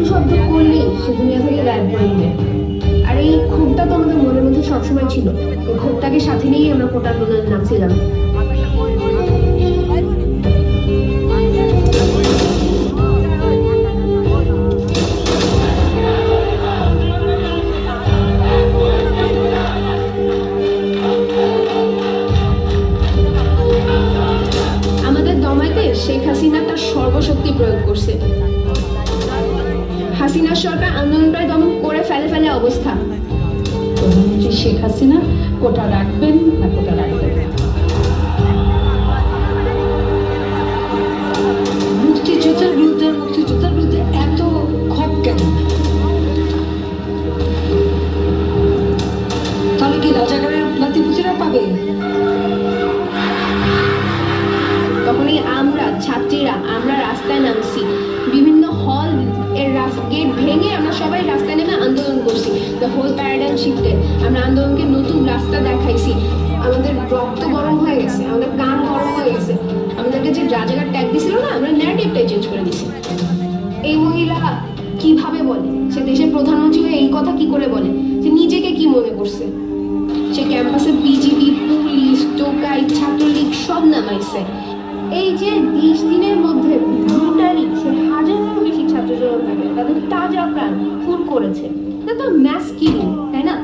শব্দ করলেই সে দুনিয়া থেকে গায়েব করে দিবে। আর এই ক্ষোভটা তো আমাদের মনের মধ্যে সবসময় ছিল। এই ক্ষোভটাকে সাথে নিয়েই আমরা কোটা আন্দোলনে নামছিলাম। আমাদের দমাইতে শেখ হাসিনা তার সর্বশক্তি প্রয়োগ করছে। হাসিনার সরকার আন্দোলন প্রায় দমন করে ফেলে অবস্থা। প্রধানমন্ত্রী শেখ হাসিনা কোটা রাখবেন না কোটা রাখবেন না। মুক্তিযোদ্ধার বিরুদ্ধে এত ক্ষোভ কেন? তাহলে কি রাজাকারের নাতিপুতিরা পাবে? তখনই আমরা ছাত্রীরা আমরা রাস্তায় নামছি। বিভিন্ন হল এর গেট ভেঙে আমরা সবাই রাস্তায় নেমে আন্দোলন করছি। দ্য হোল প্যারাডাইম শিফটে আমরা আন্দোলনকে নতুন রাস্তা দেখাইছি। আমাদের রক্ত গরম হয়ে গেছে, আমাদের কান গরম হয়ে গেছে। আমাদেরকে যে রাজাকার ট্যাগ দিছিল না, আমরা ন্যারেটিভটাই চেঞ্জ করে দিছি। এই মহিলা কিভাবে বলে, সে দেশের প্রধানমন্ত্রী হয়ে এই কথা কি করে বলে, যে নিজেকে কি মনে করছে? সে ক্যাম্পাসে বিজিবি, পুলিশ, টোকাই, ছাত্রলীগ সব নামাইছে। এই যে 20 দিনের মধ্যে ব্রুটালি সে হাজারেরও বেশি ছাত্র জনতাকে তাদের তাজা প্রাণ খুন করেছে। এটা তো ম্যাস কিলিং, তাই না?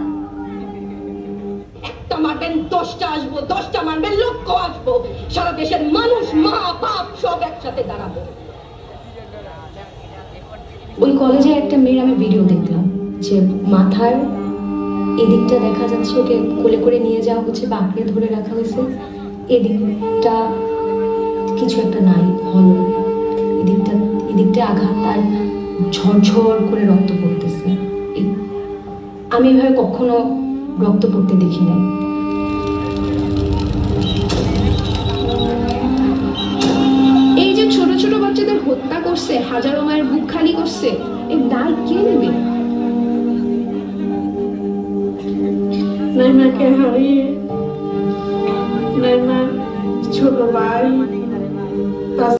একটা মারবেন 10টা আসবো, 10টা মারবেন লক্ষ আসবো। সারা দেশের মানুষ, মা বাপ সব একসাথে দাঁড়াবো। ওই কলেজে একটা মেয়ের আমি ভিডিও দেখলাম যে মাথার এদিকটা দেখা যাচ্ছে ওকে কোলে করে নিয়ে যাওয়া হচ্ছে বা আঁকড়ে ধরে রাখা হয়েছে, এদিকটা কিছু একটা নাই হলো, এদিকটা আঘাত আর ঝরঝর করে রক্ত পড়তেছে। আমি এভাবে কখনো রক্ত পড়তে দেখি নাই। এই যে ছোট ছোট বাচ্চাদের হত্যা করছে, হাজারো মায়ের বুক খালি করছে, এই দায় কে নেবে? নাইমাকে হারিয়ে নাইমার ছোট ভাই